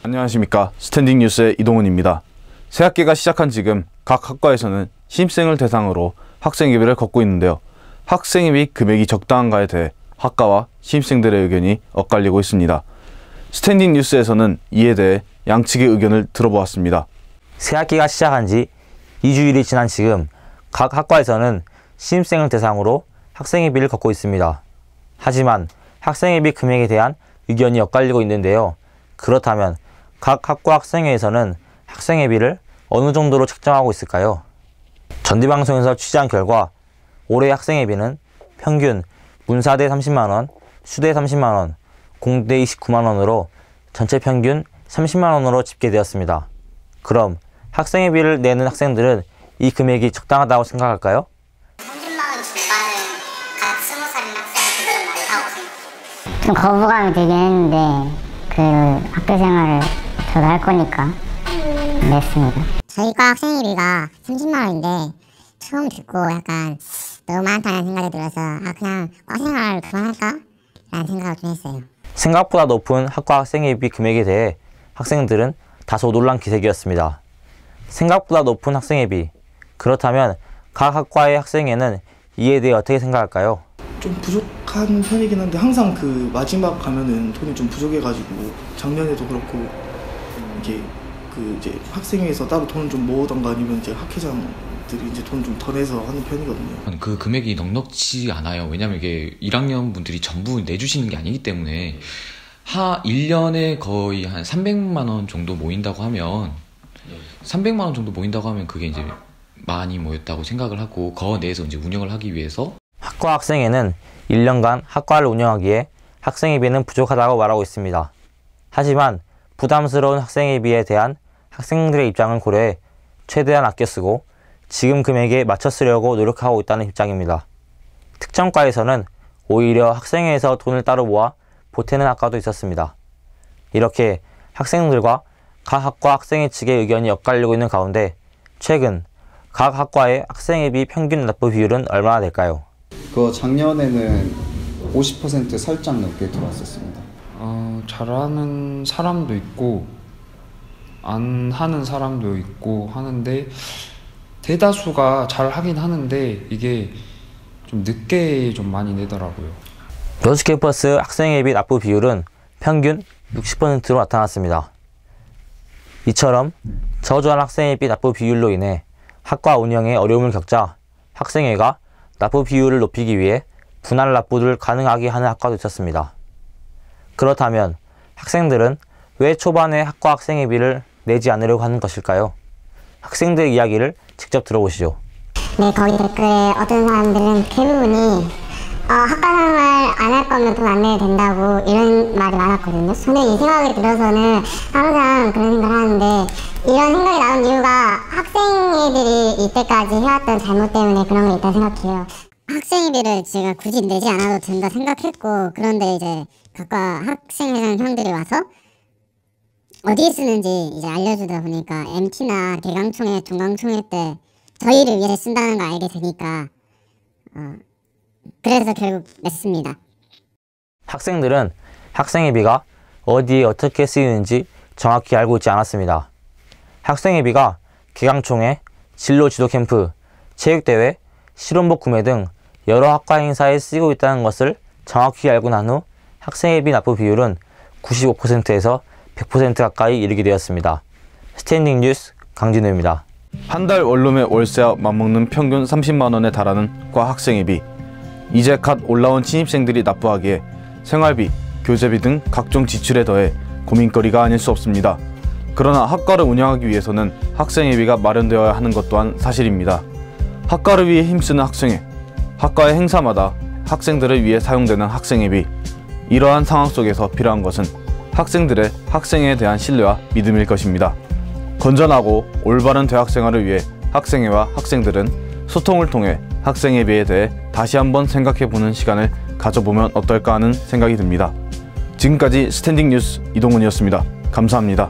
안녕하십니까. 스탠딩 뉴스의 이동훈입니다. 새학기가 시작한 지금 각 학과에서는 신입생을 대상으로 학생회비를 걷고 있는데요. 학생회비 금액이 적당한가에 대해 학과와 신입생들의 의견이 엇갈리고 있습니다. 스탠딩 뉴스에서는 이에 대해 양측의 의견을 들어보았습니다. 새학기가 시작한 지 2주일이 지난 지금 각 학과에서는 신입생을 대상으로 학생회비를 걷고 있습니다. 하지만 학생회비 금액에 대한 의견이 엇갈리고 있는데요. 그렇다면 각 학과 학생회에서는 학생회비를 어느 정도로 책정하고 있을까요? 전대방송에서 취재한 결과 올해 학생회비는 평균 문사대 30만원, 수대 30만원, 공대 29만원으로 전체 평균 30만원으로 집계되었습니다. 그럼 학생회비를 내는 학생들은 이 금액이 적당하다고 생각할까요? 30만원 중반은 각 20살인 학생한테 좀 많다고 생각해요. 좀 거부감이 되긴 했는데 그 학교 생활을 저도 할 거니까 냈습니다. 저희과 학생회비가 30만원인데 처음 듣고 약간 너무 많다는 생각이 들어서 그냥 과생활을 그만할까? 라는 생각을 좀 했어요. 생각보다 높은 학과 학생회비 금액에 대해 학생들은 다소 놀란 기색이었습니다. 생각보다 높은 학생회비, 그렇다면 각 학과의 학생회는 이에 대해 어떻게 생각할까요? 좀 부족한 편이긴 한데 항상 그 마지막 가면은 돈이 좀 부족해가지고 작년에도 그렇고 이게 이제 학생회에서 따로 돈을 좀 모으던가 아니면 이제 학회장들이 이제 돈 좀 더 내서 하는 편이거든요. 그 금액이 넉넉지 않아요. 왜냐면 이게 1학년 분들이 전부 내주시는 게 아니기 때문에 1년에 거의 한 300만 원 정도 모인다고 하면 300만 원 정도 모인다고 하면 그게 이제 많이 모였다고 생각을 하고 그 내에서 이제 운영을 하기 위해서 학과 학생회는 1년간 학과를 운영하기에 학생회비는 부족하다고 말하고 있습니다. 하지만 부담스러운 학생회비에 대한 학생들의 입장을 고려해 최대한 아껴 쓰고 지금 금액에 맞춰 쓰려고 노력하고 있다는 입장입니다. 특정 과에서는 오히려 학생회에서 돈을 따로 모아 보태는 학과도 있었습니다. 이렇게 학생들과 각 학과 학생회 측의 의견이 엇갈리고 있는 가운데 최근 각 학과의 학생회비 평균 납부 비율은 얼마나 될까요? 작년에는 50% 살짝 넘게 들어왔었습니다. 잘하는 사람도 있고 안 하는 사람도 있고 하는데 대다수가 잘 하긴 하는데 이게 좀 늦게 좀 많이 내더라고요. 로스캠퍼스 학생회비 납부 비율은 평균 60%로 나타났습니다. 이처럼 저조한 학생회비 납부 비율로 인해 학과 운영에 어려움을 겪자 학생회가 납부 비율을 높이기 위해 분할 납부를 가능하게 하는 학과도 있었습니다. 그렇다면 학생들은 왜 초반에 학과 학생회비를 내지 않으려고 하는 것일까요? 학생들의 이야기를 직접 들어보시죠. 네, 거기 댓글에 어떤 사람들은 대부분이 학과생활 안 할 거면 돈 안 내도 된다고 이런 말이 많았거든요. 근데 이 생각이 들어서는 항상 그런 생각을 하는데 이런 생각이 나온 이유가 학생회들이 이때까지 해왔던 잘못 때문에 그런 게 있다고 생각해요. 학생회비를 제가 굳이 내지 않아도 된다 생각했고 그런데 이제 각과 학생회장 형들이 와서 어디에 쓰는지 이제 알려주다 보니까 MT나 대강총회, 중강총회 때 저희를 위해서 쓴다는 거 알게 되니까 그래서 결국 냈습니다. 학생들은 학생회비가 어디에 어떻게 쓰이는지 정확히 알고 있지 않았습니다. 학생회비가 개강총회, 진로지도캠프, 체육대회, 실온복 구매 등 여러 학과 행사에 쓰이고 있다는 것을 정확히 알고 난 후 학생회비 납부 비율은 95%에서 100% 가까이 이르게 되었습니다. 스탠딩 뉴스 강진우입니다. 한 달 원룸의 월세와 맞먹는 평균 30만 원에 달하는 과 학생회비. 이제 갓 올라온 신입생들이 납부하기에 생활비, 교재비 등 각종 지출에 더해 고민거리가 아닐 수 없습니다. 그러나 학과를 운영하기 위해서는 학생회비가 마련되어야 하는 것 또한 사실입니다. 학과를 위해 힘쓰는 학생회, 학과의 행사마다 학생들을 위해 사용되는 학생회비. 이러한 상황 속에서 필요한 것은 학생들의 학생회에 대한 신뢰와 믿음일 것입니다. 건전하고 올바른 대학생활을 위해 학생회와 학생들은 소통을 통해 학생회비에 대해 다시 한번 생각해보는 시간을 가져보면 어떨까 하는 생각이 듭니다. 지금까지 스탠딩 뉴스 이동훈이었습니다. 감사합니다.